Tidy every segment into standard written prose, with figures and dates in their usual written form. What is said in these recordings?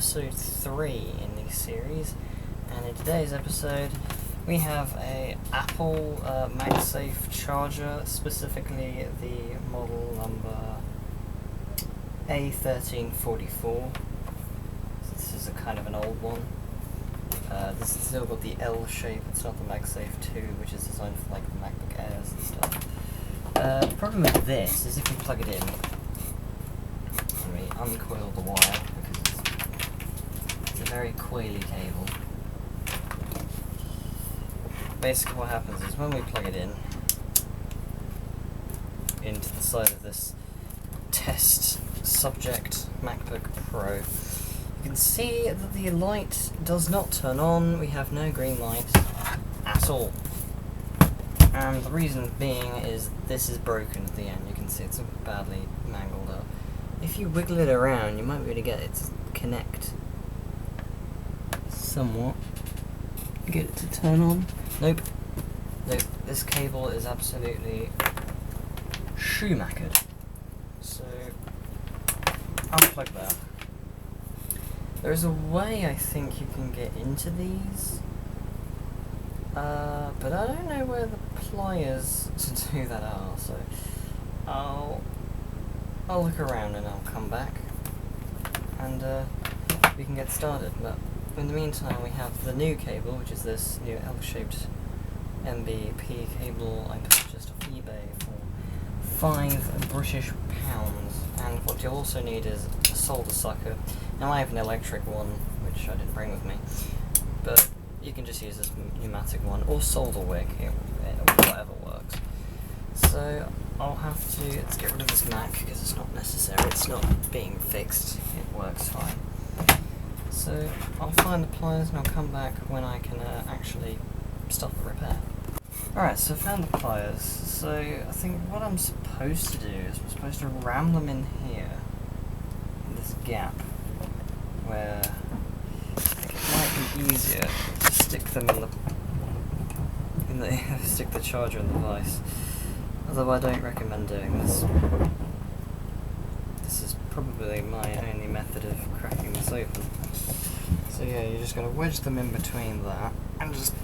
episode 3 in the series, and in today's episode we have a Apple Magsafe charger, specifically the model number A1344. So this is a kind of an old one. This has still got the L shape, it's not the Magsafe 2, which is designed for like the MacBook Airs and stuff. The problem with this is if you plug it in, let me uncoil the wire because it's a very coily cable. Basically what happens is when we plug it in into the side of this test subject MacBook Pro, you can see that the light does not turn on. We have no green light at all. And the reason being is this is broken at the end. You can see it's badly mangled up. If you wiggle it around, you might be able to get it to connect somewhat. Get it to turn on. Nope. Nope. This cable is absolutely shoe-mackered. So, unplug that. There's a way I think you can get into these, but I don't know where the pliers to do that are, so I'll look around and I'll come back and we can get started. But in the meantime we have the new cable, which is this new L-shaped MBP cable I purchased off eBay for £5 British, and what you'll also need is a solder sucker. Now I have an electric one, which I didn't bring with me, but you can just use this pneumatic one, or solder wick, whatever works. So I'll have to, let's get rid of this Mac because it's not necessary, it's not being fixed, it works fine. So I'll find the pliers and I'll come back when I can actually start the repair. Alright, so I found the pliers. So I think what I'm supposed to do is I'm supposed to ram them in here, in this gap, where I think it might be easier to stick them in the stick the charger in the vise. Although I don't recommend doing this. This is probably my only method of cracking this open. So yeah, you're just going to wedge them in between that and just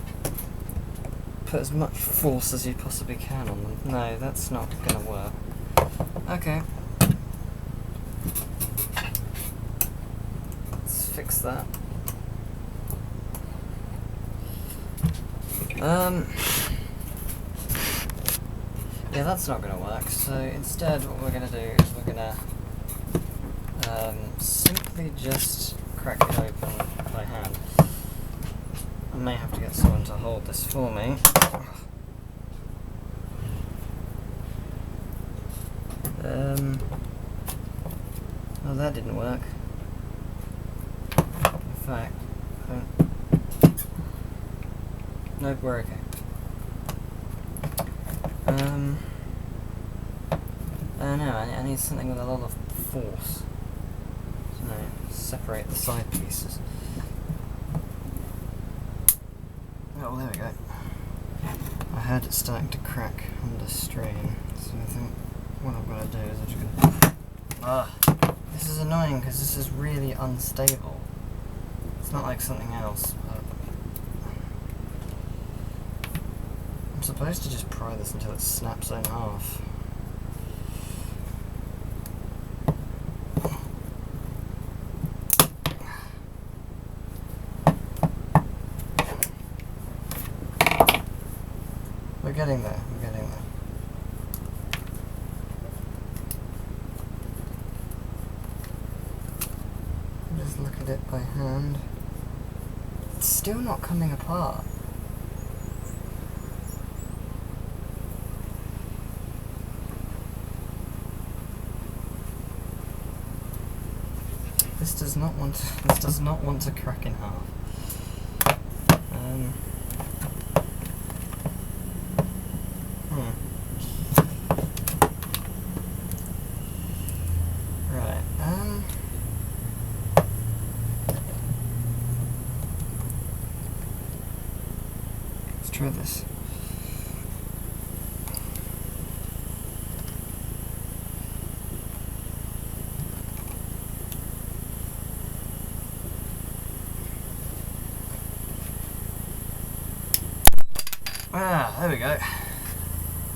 put as much force as you possibly can on them. No, that's not going to work. Okay. Let's fix that. Yeah, that's not going to work, so instead what we're going to do is we're going to simply just crack it open by hand. I may have to get someone to hold this for me. Oh, that didn't work. In fact, nope, we're okay. I don't know, I need something with a lot of force. So now, separate the side pieces. Oh, there we go. I heard it starting to crack under strain, so I think what I'm going to do is I'm just going to... This is annoying because this is really unstable. It's not like something else, but... I'm supposed to just pry this until it snaps in half. We're getting there, we're getting there. Just look at it by hand. It's still not coming apart. This does not want to crack in half. Right, let's try this. Ah, there we go.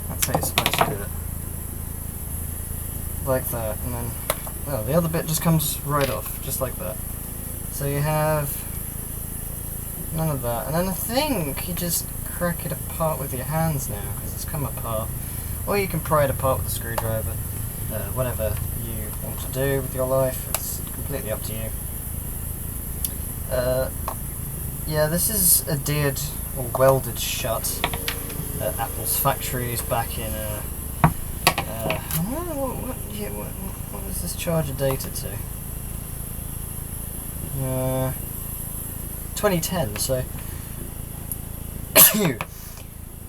That's how you're supposed to do it. Like that, and then, well, the other bit just comes right off, just like that. So you have none of that, and then I think you just crack it apart with your hands now, because it's come apart. Or you can pry it apart with a screwdriver. Whatever you want to do with your life, it's completely up to you. Yeah, this is adhered or welded shut at Apple's factories back in what is this charger dated to? 2010. So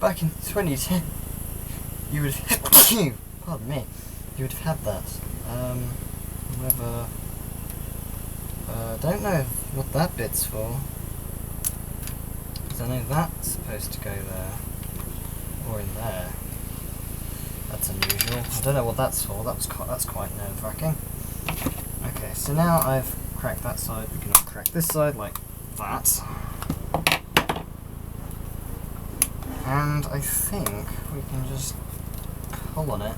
back in 2010, you would have pardon me, you would have had that. However, don't know what that bit's for. Because I know that's supposed to go there or in there. That's unusual. I don't know what that's for. That's quite nerve-wracking. Okay, so now I've cracked that side. We can crack this side like that. And I think we can just pull on it.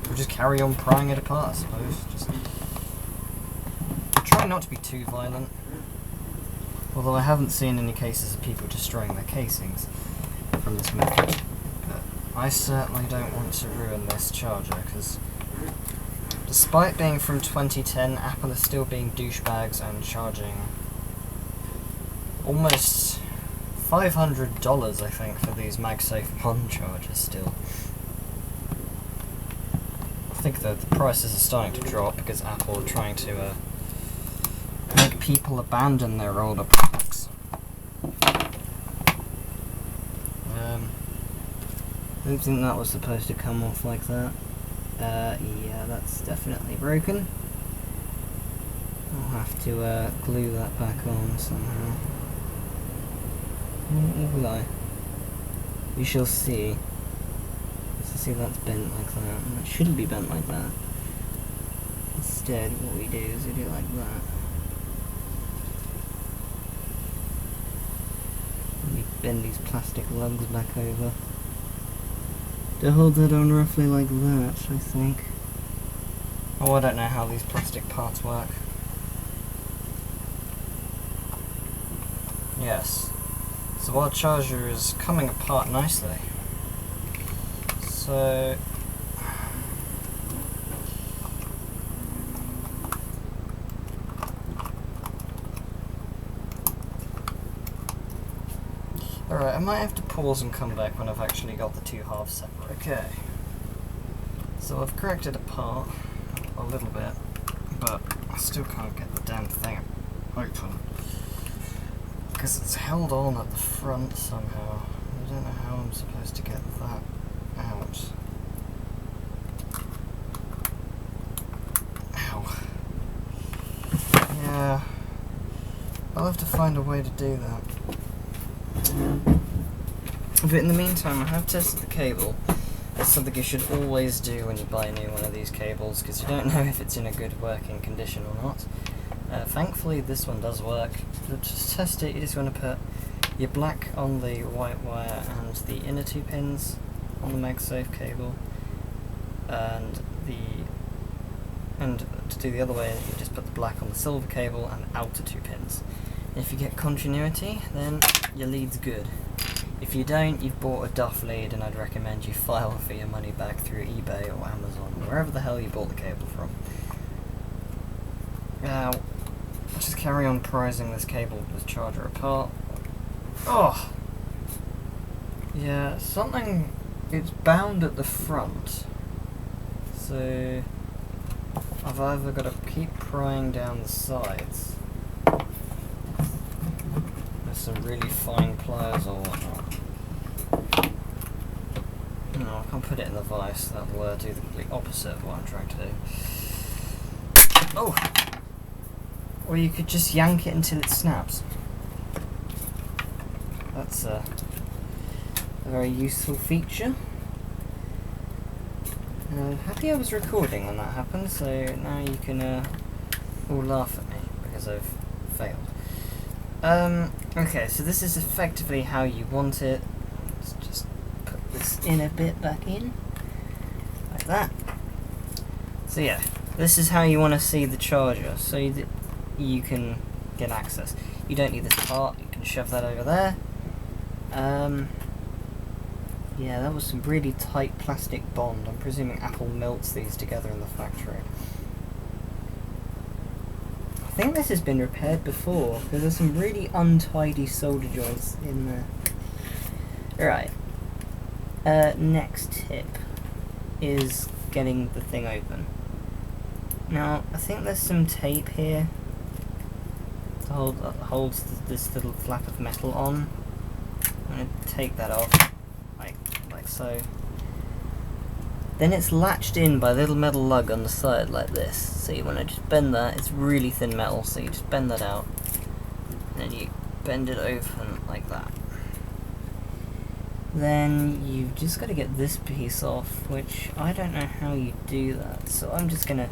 We'll just carry on prying it apart, I suppose. Just try not to be too violent. Although I haven't seen any cases of people destroying their casings from this method. But I certainly don't want to ruin this charger, because despite being from 2010, Apple is still being douchebags and charging almost $500, I think, for these Magsafe 1 chargers still. I think that the prices are starting to drop because Apple are trying to make people abandon their older products. Didn't think that was supposed to come off like that. Yeah, that's definitely broken. I'll have to glue that back on somehow. Or will I? We shall see. So see, that's bent like that, and it shouldn't be bent like that. Instead, what we do is we do it like that. And we bend these plastic lugs back over to hold that on roughly like that, I think. Oh, I don't know how these plastic parts work. Yes. So our charger is coming apart nicely. So alright, I might have to pause and come back when I've actually got the two halves separate. Okay. So I've cracked it apart a little bit, but I still can't get the damn thing open. Because it's held on at the front somehow. I don't know how I'm supposed to get that out. Ow. Yeah. I'll have to find a way to do that. But in the meantime, I have tested the cable. That's something you should always do when you buy a new one of these cables, because you don't know if it's in a good working condition or not. Thankfully this one does work. To test it, you just want to put your black on the white wire and the inner two pins on the Magsafe cable, and to do the other way, you just put the black on the silver cable and the outer two pins. And if you get continuity, then your lead's good. If you don't, you've bought a duff lead, and I'd recommend you file for your money back through eBay or Amazon, wherever the hell you bought the cable from. Now, just carry on prizing this cable with charger apart. Oh! Yeah, it's bound at the front. So I've either got to keep prying down the sides with some really fine pliers or whatnot. No, I can't put it in the vise, that'll do the complete opposite of what I'm trying to do. Oh! Or you could just yank it until it snaps. That's a very useful feature. Happy I was recording when that happened, so now you can all laugh at me because I've failed. Okay, so this is effectively how you want it. Let's just put this in a bit back in, like that. So yeah, this is how you want to see the charger, so that you can get access. You don't need this part, you can shove that over there. Yeah, that was some really tight plastic bond. I'm presuming Apple melts these together in the factory. I think this has been repaired before, because there's some really untidy solder joints in there. Right. Next tip is getting the thing open. Now, I think there's some tape here to holds this little flap of metal on. I'm going to take that off, like so. Then it's latched in by a little metal lug on the side like this. So you want to just bend that. It's really thin metal, so you just bend that out. And then you bend it open like that. Then you've just got to get this piece off, which I don't know how you do that. So I'm just going to...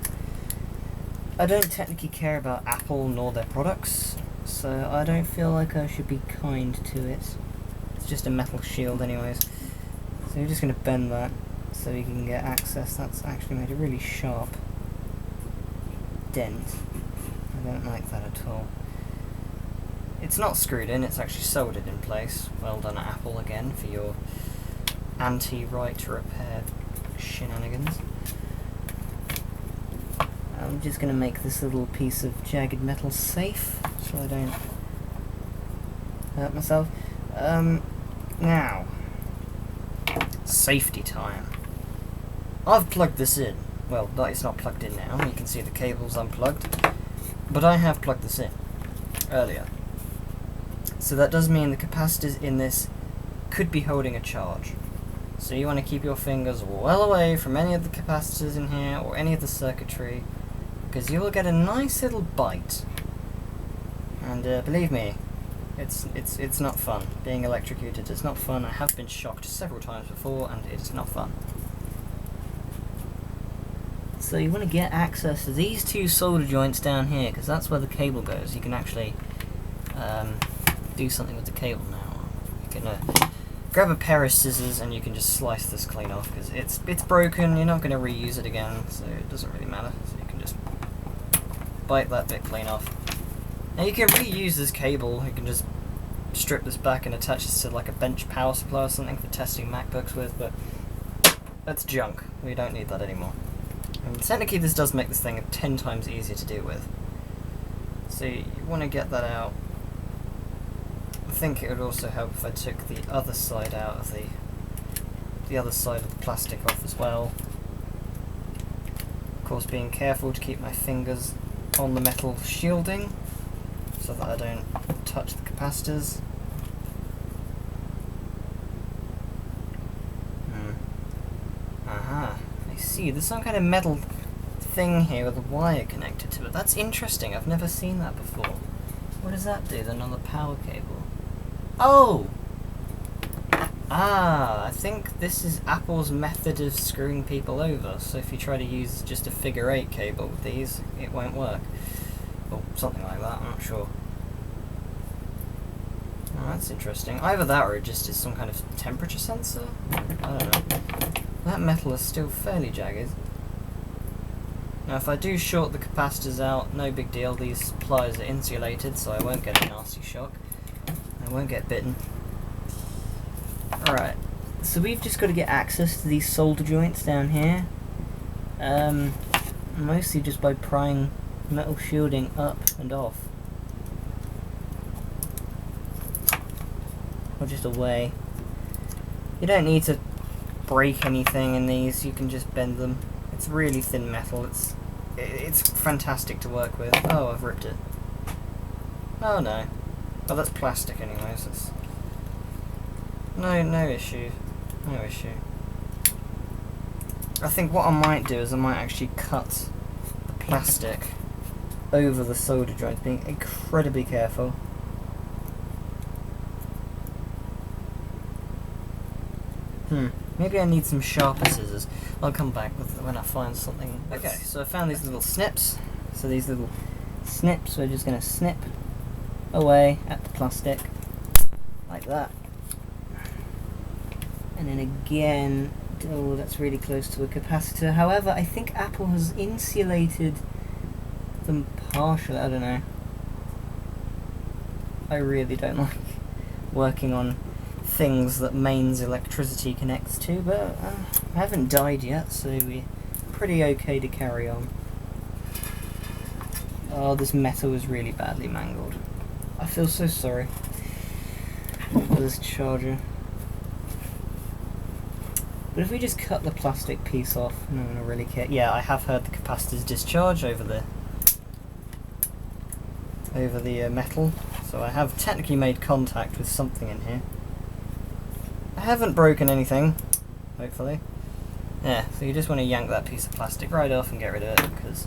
I don't technically care about Apple nor their products, so I don't feel like I should be kind to it. It's just a metal shield anyways. So you're just going to bend that so you can get access. That's actually made a really sharp dent. I don't like that at all. It's not screwed in, it's actually soldered in place. Well done Apple again for your anti-right to repair shenanigans. I'm just going to make this little piece of jagged metal safe so I don't hurt myself. Now, safety time. I've plugged this in. Well, it's not plugged in now, you can see the cable's unplugged. But I have plugged this in earlier. So that does mean the capacitors in this could be holding a charge. So you want to keep your fingers well away from any of the capacitors in here or any of the circuitry, because you will get a nice little bite. And believe me, it's not fun. Being electrocuted is not fun. I have been shocked several times before, and it is not fun. So you want to get access to these two solder joints down here, because that's where the cable goes. You can actually do something with the cable now. You can grab a pair of scissors and you can just slice this clean off, because it's broken. You're not going to reuse it again, so it doesn't really matter. So you can just bite that bit clean off. Now you can reuse this cable. You can just strip this back and attach this to like a bench power supply or something for testing MacBooks with, but that's junk. We don't need that anymore. And technically this does make this thing 10 times easier to deal with. So you want to get that out. I think it would also help if I took the other side out of the other side of the plastic off as well. Of course, being careful to keep my fingers on the metal shielding so that I don't touch the capacitors. Aha, I see. There's some kind of metal thing here with a wire connected to it. That's interesting. I've never seen that before. What does that do then on the power cable? Oh! Ah, I think this is Apple's method of screwing people over. So if you try to use just a figure 8 cable with these, it won't work. Or something like that, I'm not sure. Oh, that's interesting. Either that or it just is some kind of temperature sensor? I don't know. That metal is still fairly jagged. Now if I do short the capacitors out, no big deal. These pliers are insulated, so I won't get a nasty shock. I won't get bitten. Alright, so we've just got to get access to these solder joints down here. Mostly just by prying metal shielding up and off. Or just away. You don't need to break anything in these, you can just bend them. It's really thin metal, it's fantastic to work with. Oh, I've ripped it. Oh no. Oh, that's plastic anyways. It's no issue. No issue. I think what I might do is I might actually cut the plastic over the solder joints, being incredibly careful. Maybe I need some sharper scissors. I'll come back with when I find something. Okay, so I found these little snips. So these little snips, we're just going to snip away at the plastic, like that. And then again, oh, that's really close to a capacitor. However, I think Apple has insulated them partially. I don't know. I really don't like working on things that mains electricity connects to, but I haven't died yet, so we're pretty okay to carry on. Oh, this metal is really badly mangled. I feel so sorry for this charger. But if we just cut the plastic piece off, no one will really care. Yeah, I have heard the capacitors discharge over the metal, so I have technically made contact with something in here. I haven't broken anything, hopefully. Yeah, so you just want to yank that piece of plastic right off and get rid of it, because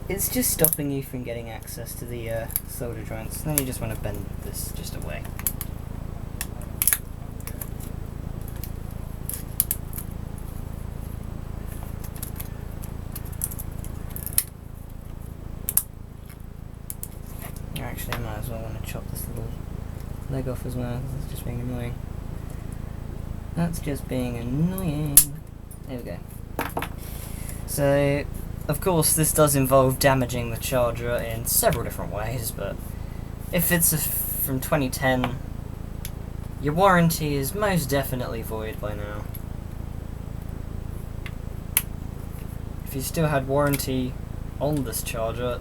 it's just stopping you from getting access to the solder joints. Then you just want to bend this just away. Actually, I might as well want to chop this little leg off as well, because it's just being annoying. That's just being annoying. There we go. So, of course, this does involve damaging the charger in several different ways, but if it's from 2010, your warranty is most definitely void by now. If you still had warranty on this charger,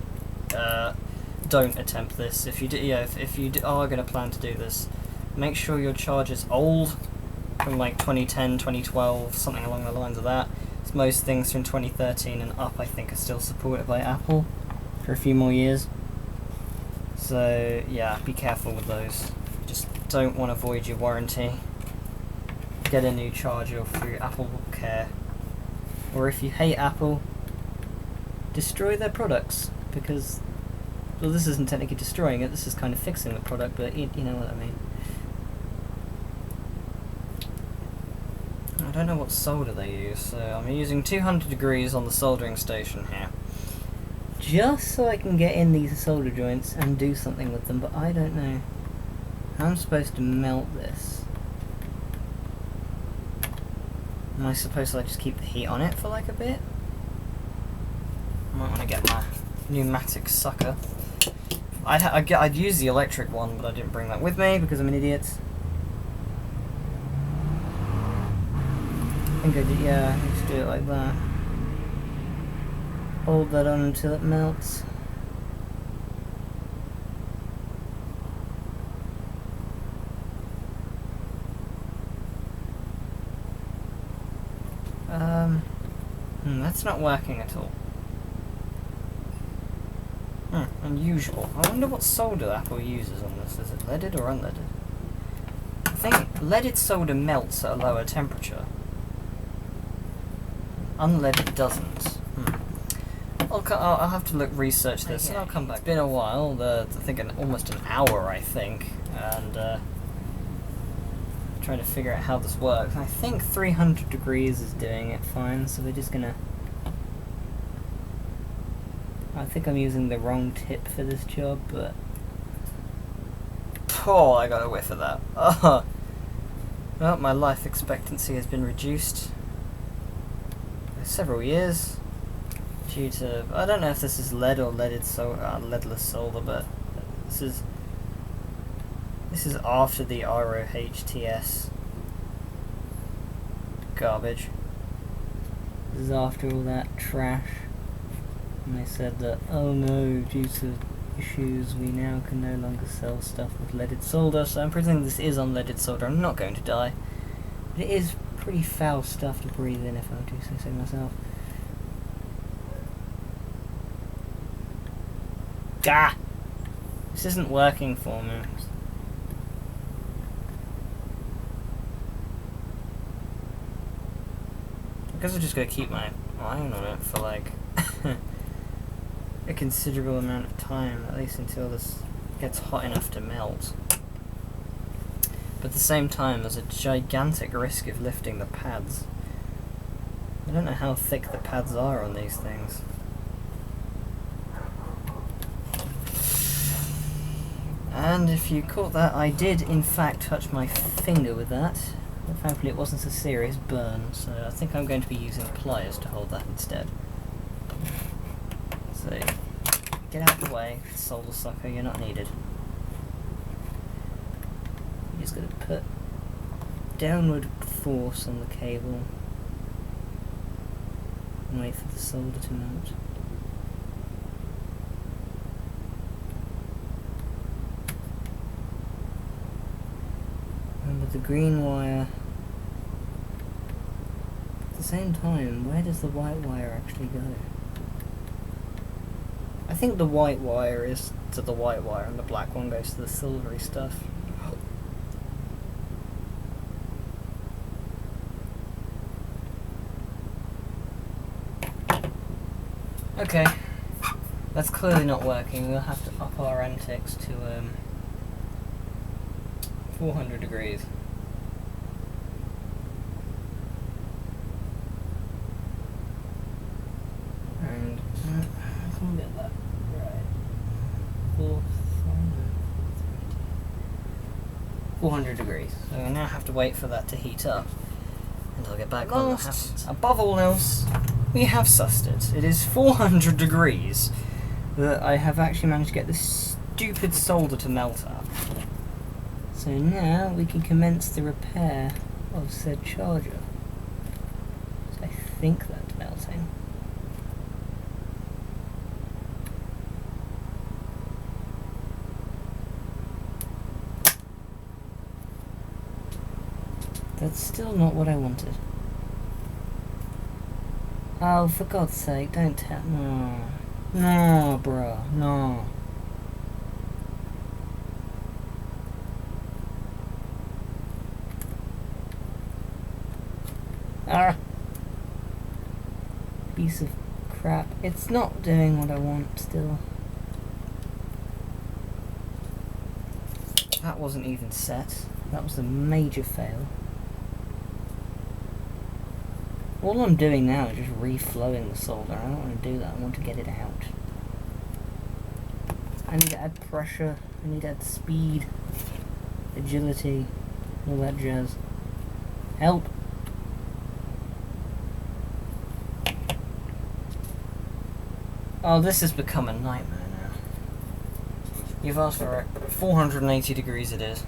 don't attempt this. If you do, if you are going to plan to do this, make sure your charger's old, from like 2010, 2012, something along the lines of that. Most things from 2013 and up, I think, are still supported by Apple for a few more years. So yeah, be careful with those. Just don't want to void your warranty. Get a new charger through Apple Care. Or if you hate Apple, destroy their products, because, well, this isn't technically destroying it, this is kind of fixing the product, but you know what I mean. I don't know what solder they use, so I'm using 200 degrees on the soldering station here, just so I can get in these solder joints and do something with them, but I don't know how I'm supposed to melt this. Am I supposed to like just keep the heat on it for like a bit? I might want to get my pneumatic sucker. I'd use the electric one, but I didn't bring that with me because I'm an idiot. I think I did, yeah, I need to do it like that. Hold that on until it melts. That's not working at all. Unusual. I wonder what solder Apple uses on this. Is it leaded or unleaded? I think leaded solder melts at a lower temperature. Unleaded doesn't. I'll have to research this, and I'll come back. It's been a while, I think almost an hour, I think, and trying to figure out how this works. I think 300 degrees is doing it fine, so we're just gonna... I think I'm using the wrong tip for this job, but... Oh, I got a whiff of that. Oh. Well, my life expectancy has been reduced by several years due to... I don't know if this is lead or leadless solder, but this is after the ROHTS garbage. This is after all that trash. And they said that, oh no, due to issues, we now can no longer sell stuff with leaded solder. So I'm presuming this is unleaded solder. I'm not going to die. But it is pretty foul stuff to breathe in, if I do say so myself. Gah! This isn't working for me. I guess I'm just going to keep my eye on it for like a considerable amount of time, at least until this gets hot enough to melt. But at the same time, there's a gigantic risk of lifting the pads. I don't know how thick the pads are on these things. And if you caught that, I did in fact touch my finger with that. But thankfully it wasn't a serious burn, so I think I'm going to be using pliers to hold that instead. So, get out of the way, solder sucker, you're not needed. You're just going to put downward force on the cable and wait for the solder to mount. And with the green wire, at the same time, where does the white wire actually go? I think the white wire is to the white wire and the black one goes to the silvery stuff. Okay, that's clearly not working. We'll have to up our antics to 400 degrees. And I can get that right. 400 degrees. So we now have to wait for that to heat up. And I'll get back on what happens. Above all else, we have sussed it. It is 400 degrees that I have actually managed to get this stupid solder to melt up. So now we can commence the repair of said charger. So I think that's melting. That's still not what I wanted. Oh, for God's sake, don't tell. No. No, bruh. No. Ah! Piece of crap. It's not doing what I want still. That wasn't even set. That was a major fail. All I'm doing now is just reflowing the solder. I don't want to do that. I want to get it out. I need to add pressure. I need to add speed, agility, all that jazz. Help! Oh, this has become a nightmare now. You've asked for it. 480 degrees it is.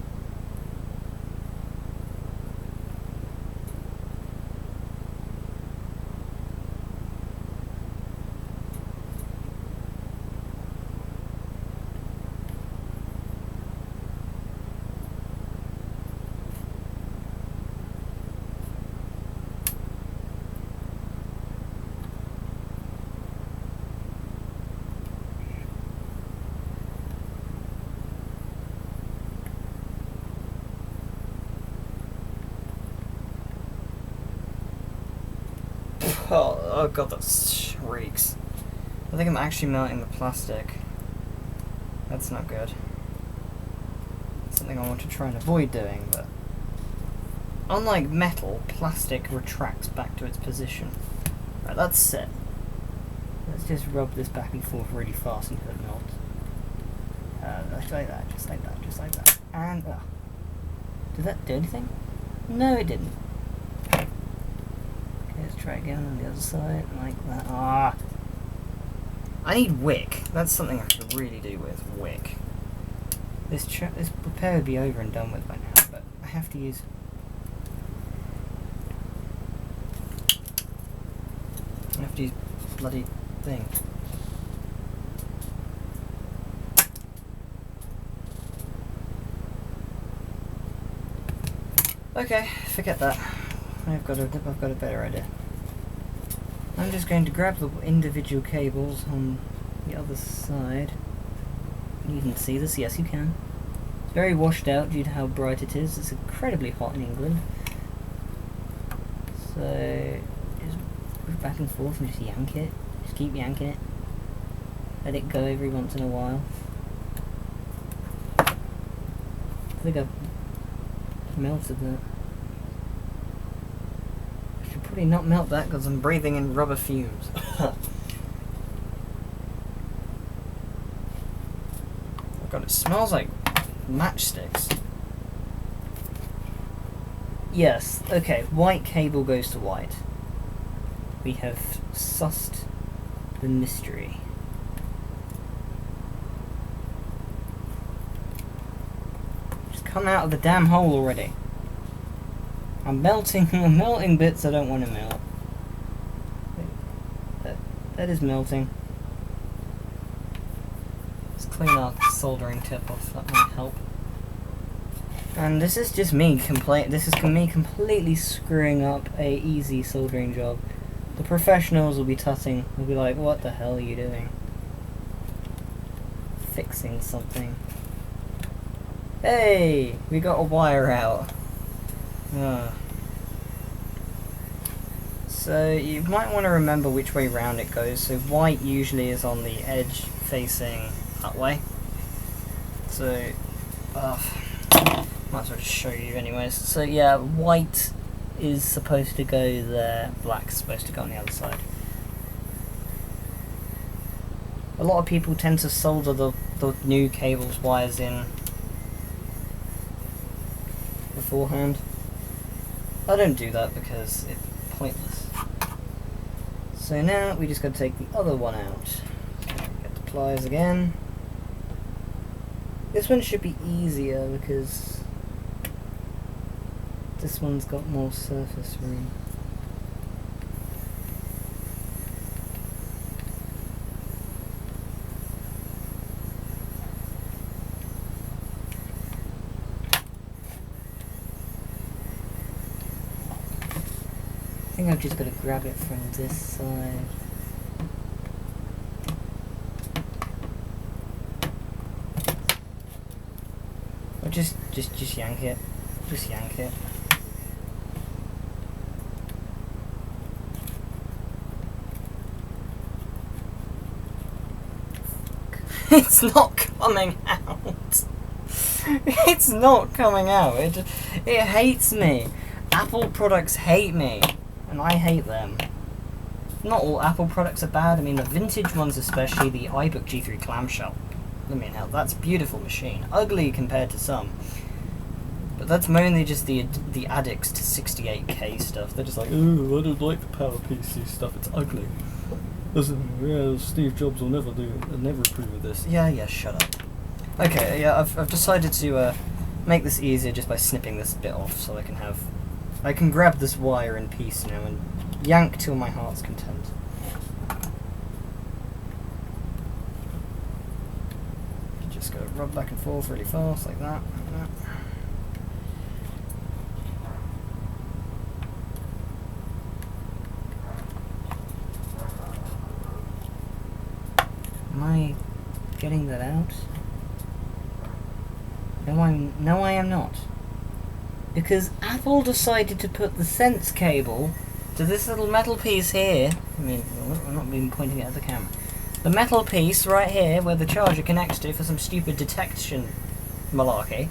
Oh god, that shrieks. I think I'm actually melting the plastic. That's not good. It's something I want to try and avoid doing, but unlike metal, plastic retracts back to its position. Right, that's set. Let's just rub this back and forth really fast until it melts. Just like that, just like that, just like that. And, did that do anything? No, it didn't. Let's try again on the other side, like that. Ah! I need wick. That's something I could really do with wick. This repair would be over and done with by now, but I have to use. I have to use bloody thing. Okay, forget that. I've got a better idea. I'm just going to grab the individual cables on the other side. You can see this, yes you can. It's very washed out due to how bright it is. It's incredibly hot in England. So just push back and forth and just yank it. Just keep yanking it. Let it go every once in a while. I think I've melted that. Probably not melt that because I'm breathing in rubber fumes. Oh god, it smells like Matchsticks. Yes, okay, white cable goes to white. We have sussed the mystery. Just come out of the damn hole already. I'm melting bits I don't want to melt. That is melting. Let's clean our soldering tip off, that might help. And this is just me me completely screwing up a easy soldering job. The professionals will be tutting, will be like, what the hell are you doing? Fixing something. Hey! We got a wire out. So you might want to remember which way round it goes. So white usually is on the edge facing that way. So, might as well just show you anyways. So yeah, white is supposed to go there, black's supposed to go on the other side. A lot of people tend to solder the new cables wires in beforehand. I don't do that because it's pointless. So now we just got to take the other one out. So get the pliers again. This one should be easier because this one's got more surface room. I think I've just got to grab it from this side. Or just yank it. Just yank it. It's not coming out. It's not coming out. It hates me. Apple products hate me. And I hate them. Not all Apple products are bad. I mean, the vintage ones, especially the iBook G3 clamshell. I mean, hell, that's a beautiful machine. Ugly compared to some. But that's mainly just the addicts to 68K stuff. They're just like, ooh, I don't like the PowerPC stuff. It's ugly. Yeah, Steve Jobs will never approve of this. Yeah, shut up. Okay, yeah, I've decided to make this easier just by snipping this bit off, so I can grab this wire in peace now and yank till my heart's content. Just go rub back and forth really fast like that. Am I getting that out? No, I am not. Because Apple decided to put the Sense cable to this little metal piece here. I mean, I'm not even pointing it at the camera. The metal piece right here where the charger connects to for some stupid detection malarkey.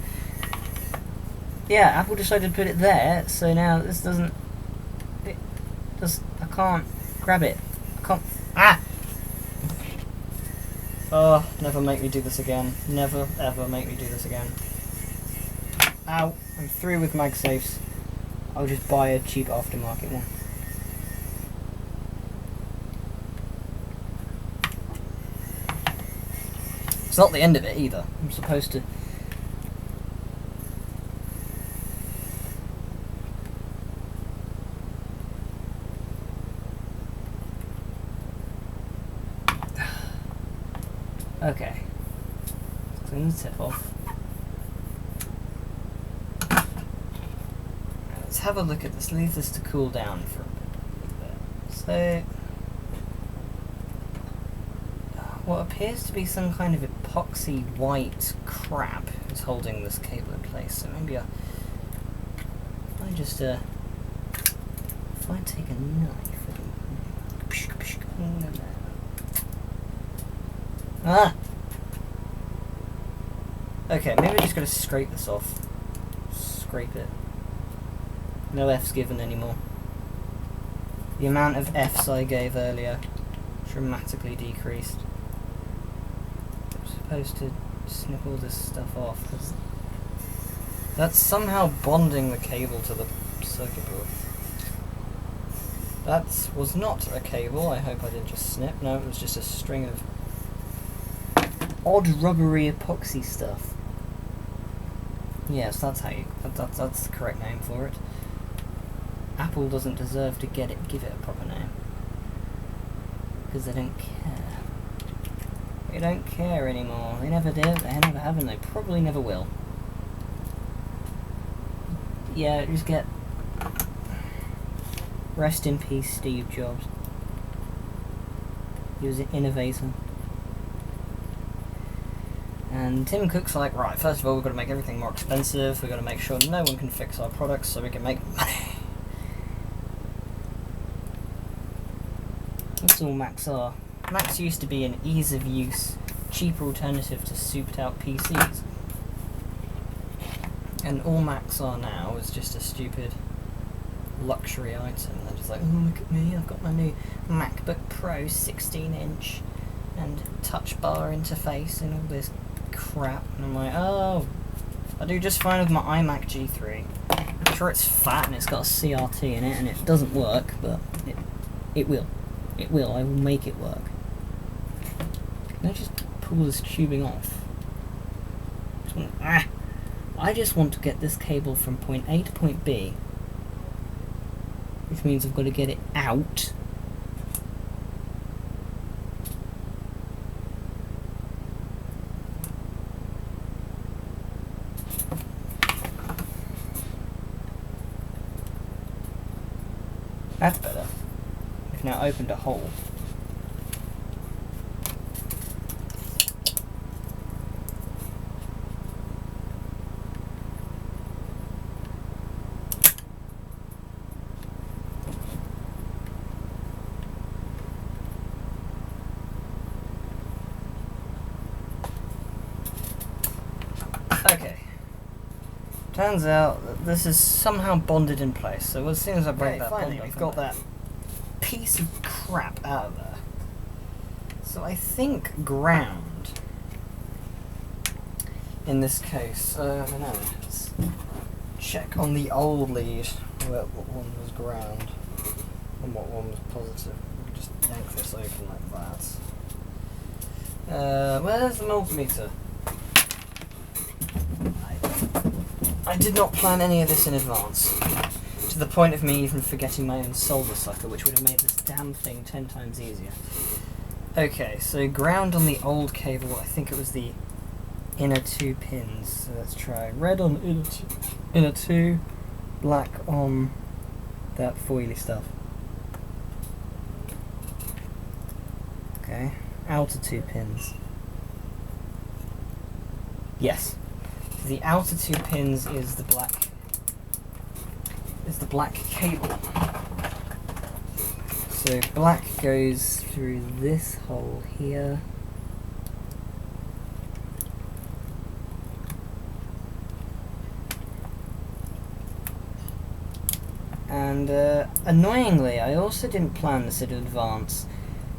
Yeah, Apple decided to put it there, so now this doesn't... I can't grab it. I can't... Ah! Oh, never make me do this again. Never, ever make me do this again. Ow, I'm through with Magsafes. I'll just buy a cheap aftermarket one. It's not the end of it either. I'm supposed to... Okay. Let's clean the tip off. Let's have a look at this. Leave this to cool down for a bit. So, what appears to be some kind of epoxy white crap is holding this cable in place. So maybe if I just if I take a knife. Ah! Okay, maybe I just gotta scrape this off. Scrape it. No F's given anymore. The amount of F's I gave earlier dramatically decreased. I'm supposed to snip all this stuff off because That's somehow bonding the cable to the circuit board. That was not a cable. I hope I didn't just snip. No, it was just a string of odd rubbery epoxy stuff. Yes, that's how you. That's the correct name for it. Apple doesn't deserve to give it a proper name because they don't care. They don't care anymore. They never did. They never have, and they probably never will. Yeah, just get. Rest in peace, Steve Jobs. He was an innovator. And Tim Cook's like, right, first of all, we've got to make everything more expensive. We've got to make sure no one can fix our products so we can make money. That's all Macs are. Macs used to be an ease of use, cheaper alternative to souped out PCs. And all Macs are now is just a stupid luxury item. They're just like, oh, look at me, I've got my new MacBook Pro 16-inch and touch bar interface and all this crap. And I'm like, oh, I do just fine with my iMac G3. I'm sure it's fat and it's got a CRT in it and it doesn't work, but it will. It will. I will make it work. Can I just pull this tubing off? I just want to get this cable from point A to point B, which means I've got to get it out. That's better. We've now opened a hole. Okay. Turns out that this is somehow bonded in place, so as soon as I break that bond, we've got that piece of crap out of there. So I think ground, in this case, I don't know, let's check on the old lead what one was ground and what one was positive. We can just yank this open like that. Where's the multimeter? I did not plan any of this in advance, to the point of me even forgetting my own solder sucker, which would have made this damn thing 10 times easier. Okay, so ground on the old cable, I think it was the inner 2 pins. So let's try red on inner 2, black on that foily stuff. Okay, outer 2 pins. Yes. The outer 2 pins is the black cable. So black goes through this hole here. And annoyingly, I also didn't plan this in advance,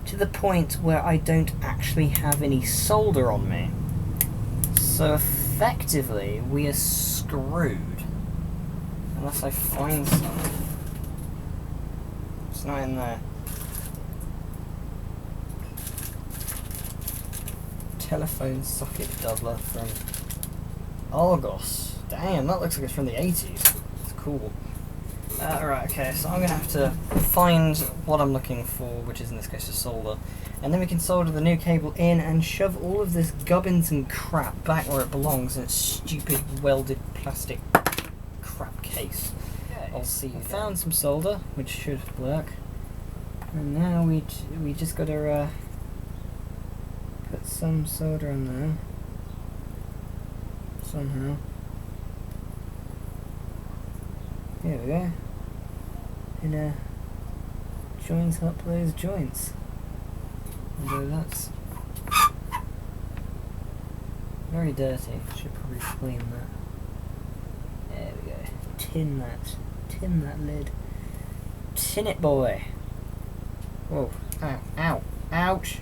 to the point where I don't actually have any solder on me. So effectively, we are screwed. Unless I find some. It's not in there. Telephone socket doubler from Argos. Damn, that looks like it's from the 80s. It's cool. Right, okay, so I'm going to have to find what I'm looking for, which is in this case a solder. And then we can solder the new cable in and shove all of this gubbins and crap back where it belongs in its stupid welded plastic crap case. Okay. I'll see you. I found some solder, which should work. And now we just got to put some solder in there. Somehow. Here we go. And joins up those joints. Although that's very dirty. Should probably clean that. There we go. Tin that lid. Tin it, boy. Whoa. Ow. Ow. Ouch.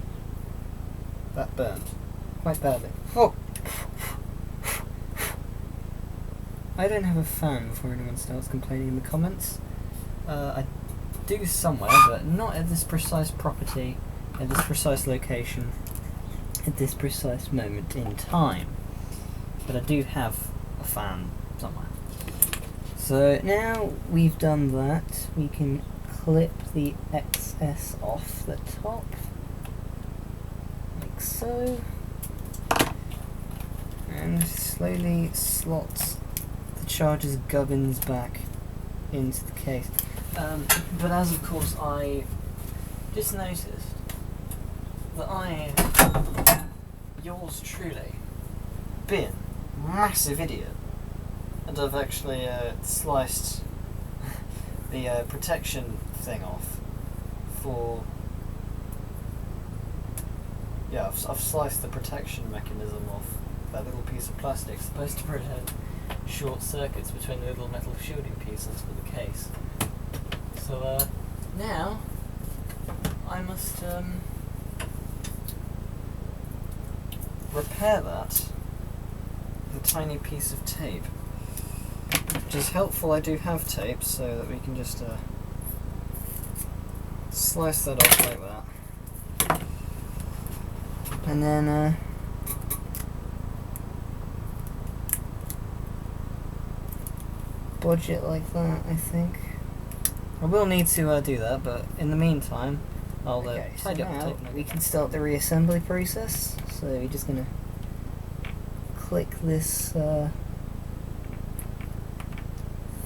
That burned. Quite badly. Oh. I don't have a fan before anyone starts complaining in the comments. I do somewhere, but not at this precise property, at this precise location, at this precise moment in time. But I do have a fan somewhere. So now we've done that, we can clip the excess off the top, like so, and slowly slot the charger's gubbins back into the case. But as of course I just noticed that yours truly, been massive idiot, and I've actually sliced the protection thing off for... Yeah, I've sliced the protection mechanism off that little piece of plastic supposed to prevent short circuits between the little metal shielding pieces for the case. So now I must repair that with a tiny piece of tape. Which is helpful, I do have tape, so that we can just slice that off like that. And then bodge it like that, I think. I will need to do that, but in the meantime, I'll tidy up the tape. We can start the reassembly process. So we're just going to click this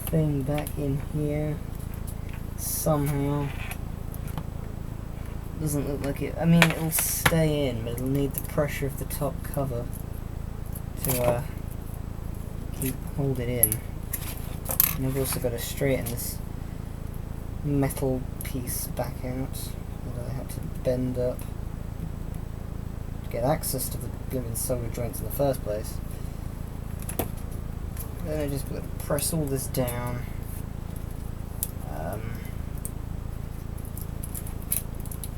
thing back in here somehow. Doesn't look like it. I mean, it'll stay in, but it'll need the pressure of the top cover to hold it in. And I've also got to straighten this metal piece back out that I had to bend up to get access to the given solder joints in the first place. Then I just got to press all this down.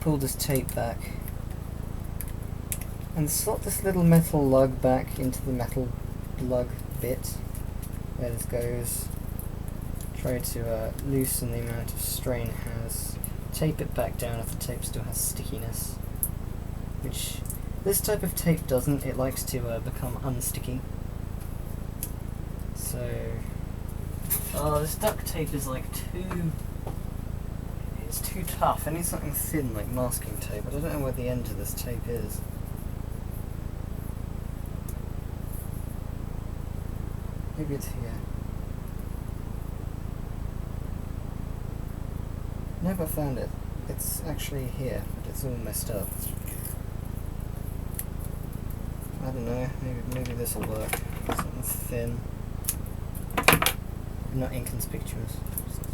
Pull this tape back and slot this little metal lug back into the metal lug bit. There this goes. Try to loosen the amount of strain it has. Tape it back down if the tape still has stickiness, which this type of tape doesn't. It likes to become unsticky. So, this duct tape is like it's too tough. I need something thin like masking tape, but I don't know where the end of this tape is. Maybe it's here. Never found it. It's actually here, but it's all messed up. I don't know, maybe this will work. Something thin. Not inconspicuous.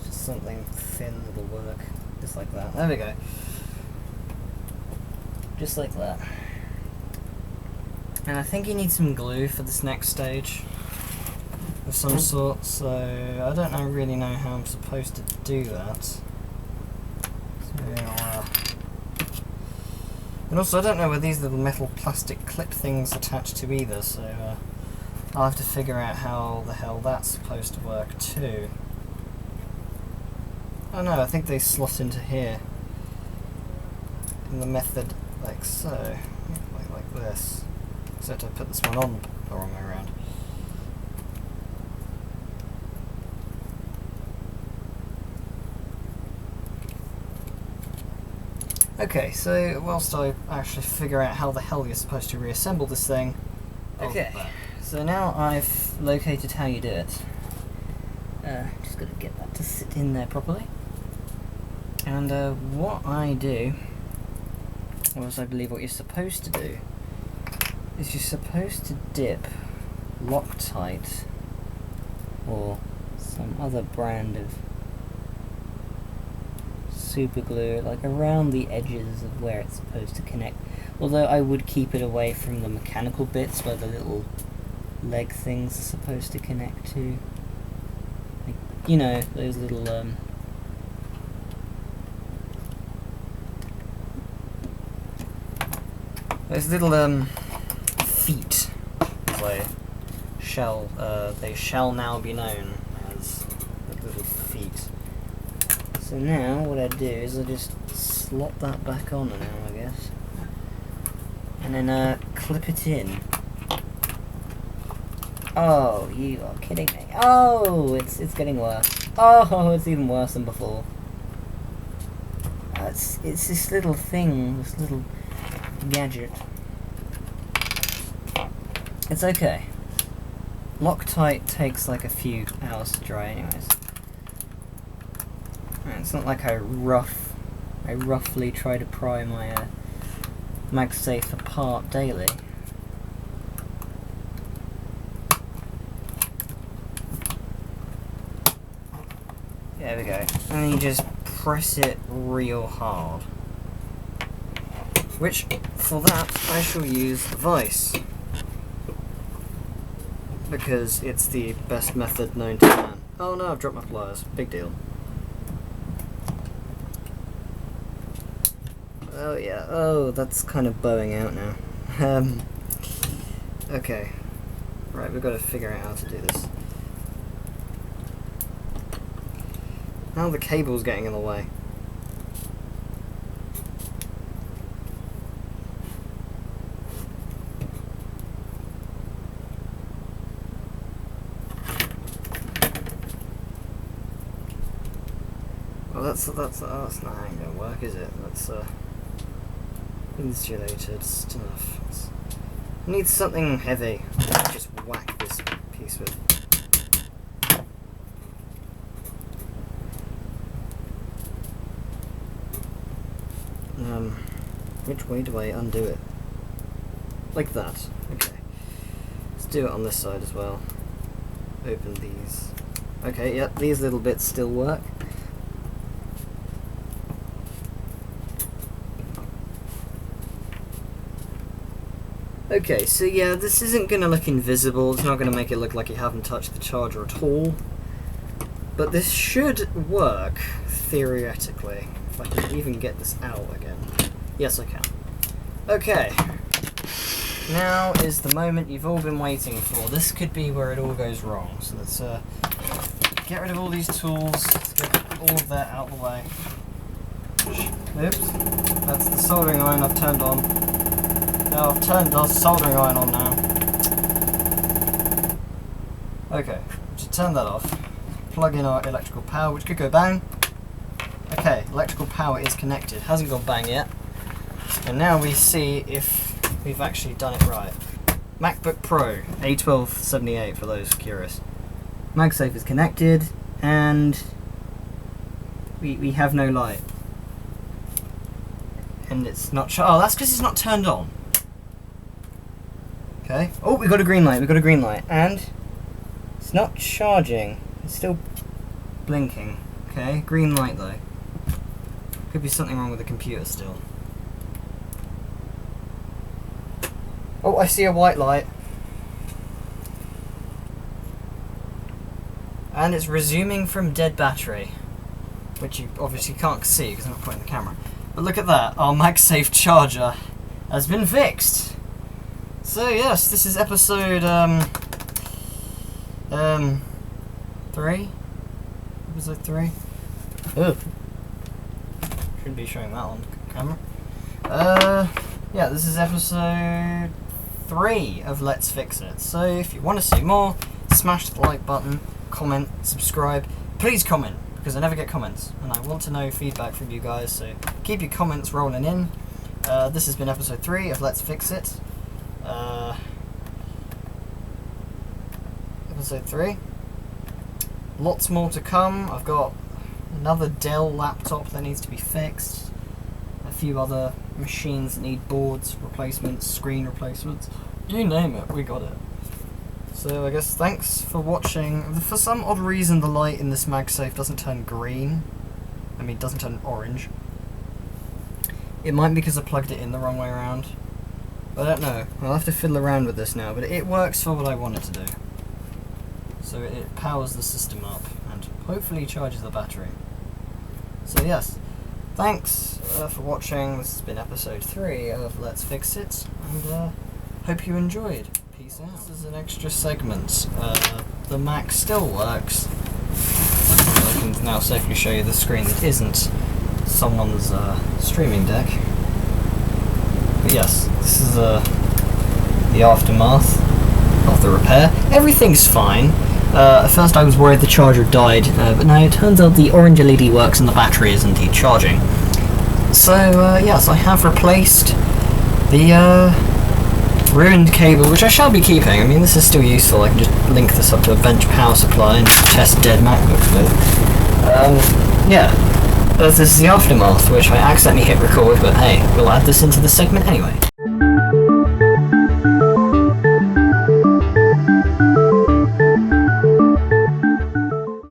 Just something thin that'll work. Just like that. There we go. Just like that. And I think you need some glue for this next stage of some sort, so I don't really know how I'm supposed to do that. And also I don't know where these little metal plastic clip things attach to either, so I'll have to figure out how the hell that's supposed to work too. Oh no, I think they slot into here in the method like so, like this, except I put this one on the wrong way around. Okay, so whilst I actually figure out how the hell you're supposed to reassemble this thing... Okay, so now I've located how you do it. Just gotta get that to sit in there properly. And what I do, or as I believe what you're supposed to do, is you're supposed to dip Loctite, or some other brand of super glue, like around the edges of where it's supposed to connect. Although I would keep it away from the mechanical bits where the little leg things are supposed to connect to. Like, you know, those little feet, as I they shall now be known as the little feet. So now what I do is I just slot that back on now, I guess, and then clip it in. Oh, you are kidding me! Oh, it's getting worse. Oh, it's even worse than before. It's this little thing, this little gadget. It's okay. Loctite takes like a few hours to dry anyways. And it's not like I roughly try to pry my Magsafe apart daily. There we go. And you just press it real hard. Which, for that, I shall use the vice. Because it's the best method known to man. Oh no, I've dropped my pliers. Big deal. Oh yeah, oh, that's kind of bowing out now. Okay. Right, we've got to figure out how to do this. Now the cable's getting in the way. Well, that's not how it's gonna work, is it? That's insulated stuff. It needs something heavy. Just whack this piece with. Which way do I undo it? Like that. Okay. Let's do it on this side as well. Open these. Okay, yep, these little bits still work. Okay, so yeah, this isn't going to look invisible. It's not going to make it look like you haven't touched the charger at all. But this should work, theoretically. If I can even get this out again. Yes, I can. Okay. Now is the moment you've all been waiting for. This could be where it all goes wrong. So let's get rid of all these tools. Let's get all of that out of the way. Oops. That's the soldering iron I've turned on. Now I've turned the soldering iron on now. Okay, just turn that off. Plug in our electrical power, which could go bang. Okay, electrical power is connected. Hasn't gone bang yet. And now we see if we've actually done it right. MacBook Pro A1344 for those curious. Magsafe is connected, and we have no light. And it's not oh, that's because it's not turned on. Okay. Oh, we got a green light. We got a green light, and it's not charging. It's still blinking. Okay, green light though. Could be something wrong with the computer still. Oh, I see a white light. And it's resuming from dead battery, which you obviously can't see because I'm not pointing the camera. But look at that, our Magsafe charger has been fixed. So yes, this is episode 3? Episode 3? Ugh. Shouldn't be showing that on camera. Yeah, this is episode 3 of Let's Fix It. So if you want to see more, smash the like button, comment, subscribe. Please comment, because I never get comments, and I want to know feedback from you guys, so keep your comments rolling in. This has been episode 3 of Let's Fix It. Episode 3. Lots more to come. I've got another Dell laptop that needs to be fixed. A few other machines that need boards replacements, screen replacements. You name it, we got it. So I guess thanks for watching. For some odd reason the light in this Magsafe doesn't turn green. I mean, it doesn't turn orange. It might be because I plugged it in the wrong way around. I don't know. I'll have to fiddle around with this now, but it works for what I want it to do. So it powers the system up and hopefully charges the battery. So yes, thanks for watching. This has been episode 3 of Let's Fix It, and hope you enjoyed. peace out. This is an extra segment. The Mac still works. I can now safely show you the screen that isn't someone's streaming deck. But yes, this is the aftermath of the repair. Everything's fine. At first I was worried the charger died, but now it turns out the orange LED works and the battery is indeed charging. So yes, I have replaced the ruined cable, which I shall be keeping. I mean, this is still useful. I can just link this up to a bench power supply and test dead MacBooks with. Yeah, this is the aftermath, which I accidentally hit record, but hey, we'll add this into the segment anyway.